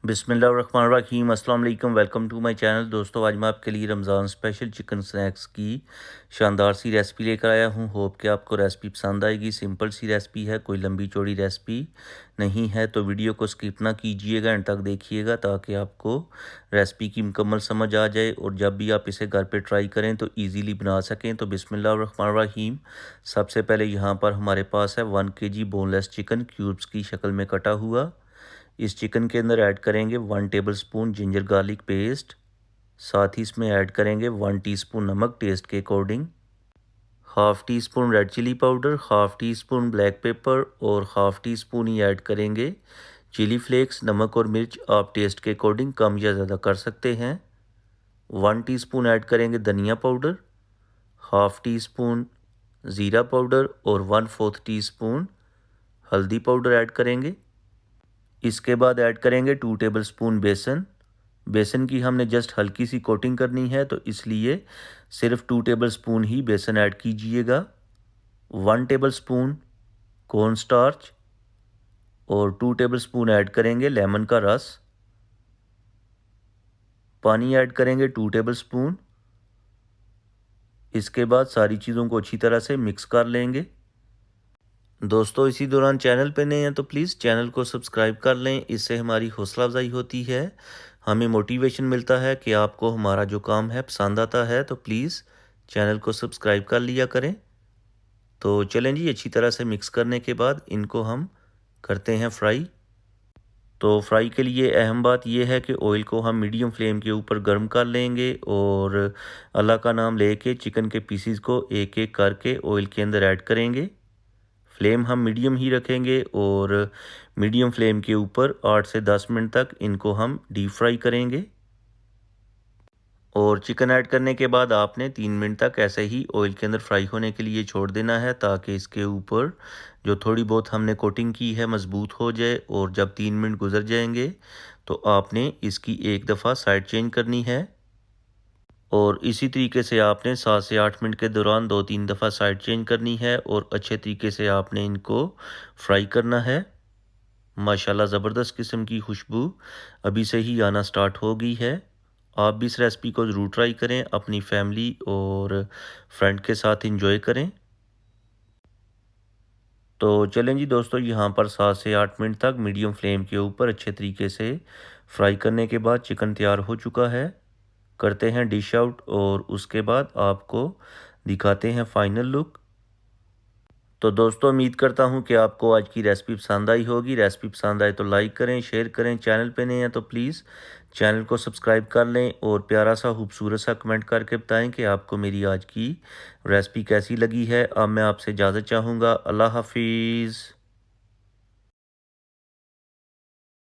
बिस्मिल्लाहिर्रहमानिर्रहीम अस्सलाम वालेकुम। Welcome to my channel. दोस्तों, आज मैं आपके लिए रमज़ान स्पेशल चिकन स्नैक्स की शानदार सी रेसिपी लेकर आया हूं। होप कि आपको रेसिपी पसंद आएगी। सिंपल सी रेसिपी है, कोई लंबी चौड़ी रेसिपी नहीं है, तो वीडियो को स्किप ना कीजिएगा, एंड तक देखिएगा ताकि आपको रेसिपी की मुकम्मल समझ आ जाए और जब भी आप इसे घर पे ट्राई करें तो ईज़िली बना सकें। तो बिस्मिल्लाहिर्रहमानिर्रहीम। सबसे पहले यहाँ पर हमारे पास है 1 kg बोनलेस चिकन, क्यूब्स की शक्ल में कटा हुआ। इस चिकन के अंदर ऐड करेंगे 1 टेबलस्पून जिंजर गार्लिक पेस्ट। साथ ही इसमें ऐड करेंगे 1 टीस्पून नमक टेस्ट के according, half teaspoon red chilli powder, half teaspoon black pepper और हाफ़ टी स्पून ही ऐड करेंगे चिली फ्लेक्स। नमक और मिर्च आप टेस्ट के अकॉर्डिंग कम या ज़्यादा कर सकते हैं। 1 टीस्पून ऐड करेंगे धनिया पाउडर, हाफ़ टी स्पून ज़ीरा पाउडर और 1/4 टीस्पून हल्दी पाउडर ऐड करेंगे। इसके बाद ऐड करेंगे 2 टेबलस्पून बेसन। बेसन की हमने जस्ट हल्की सी कोटिंग करनी है, तो इसलिए सिर्फ 2 टेबलस्पून ही बेसन ऐड कीजिएगा। 1 टेबलस्पून कॉर्न स्टार्च और 2 टेबलस्पून ऐड करेंगे लेमन का रस। पानी ऐड करेंगे 2 टेबलस्पून। इसके बाद सारी चीज़ों को अच्छी तरह से मिक्स कर लेंगे। दोस्तों, इसी दौरान चैनल पे नए हैं तो प्लीज़ चैनल को सब्सक्राइब कर लें। इससे हमारी हौसला अफजाई होती है, हमें मोटिवेशन मिलता है कि आपको हमारा जो काम है पसंद आता है। तो प्लीज़ चैनल को सब्सक्राइब कर लिया करें। तो चलें जी, अच्छी तरह से मिक्स करने के बाद इनको हम करते हैं फ्राई। तो फ्राई के लिए अहम बात यह है कि ऑयल को हम मीडियम फ्लेम के ऊपर गर्म कर लेंगे और अल्लाह का नाम लेके चिकन के पीसीज को एक एक करके ऑयल के अंदर ऐड करेंगे। फ्लेम हम मीडियम ही रखेंगे और मीडियम फ्लेम के ऊपर 8 से 10 मिनट तक इनको हम डीप फ्राई करेंगे। और चिकन ऐड करने के बाद आपने 3 मिनट तक ऐसे ही ऑयल के अंदर फ्राई होने के लिए छोड़ देना है, ताकि इसके ऊपर जो थोड़ी बहुत हमने कोटिंग की है मज़बूत हो जाए। और जब 3 मिनट गुजर जाएंगे तो आपने इसकी एक दफ़ा साइड चेंज करनी है और इसी तरीके से आपने 7 से 8 मिनट के दौरान 2-3 दफ़ा साइड चेंज करनी है और अच्छे तरीके से आपने इनको फ्राई करना है। माशाल्लाह ज़बरदस्त किस्म की खुशबू अभी से ही आना स्टार्ट हो गई है। आप भी इस रेसिपी को ज़रूर ट्राई करें, अपनी फैमिली और फ्रेंड के साथ एंजॉय करें। तो चलें जी दोस्तों, यहाँ पर 7 से 8 मिनट तक मीडियम फ्लेम के ऊपर अच्छे तरीके से फ्राई करने के बाद चिकन तैयार हो चुका है। करते हैं डिश आउट और उसके बाद आपको दिखाते हैं फाइनल लुक। तो दोस्तों, उम्मीद करता हूं कि आपको आज की रेसिपी पसंद आई होगी। रेसिपी पसंद आए तो लाइक करें, शेयर करें। चैनल पे नए हैं तो प्लीज़ चैनल को सब्सक्राइब कर लें और प्यारा सा खूबसूरत सा कमेंट करके बताएं कि आपको मेरी आज की रेसिपी कैसी लगी है। अब मैं आपसे इजाज़त चाहूँगा। अल्लाह हाफिज़।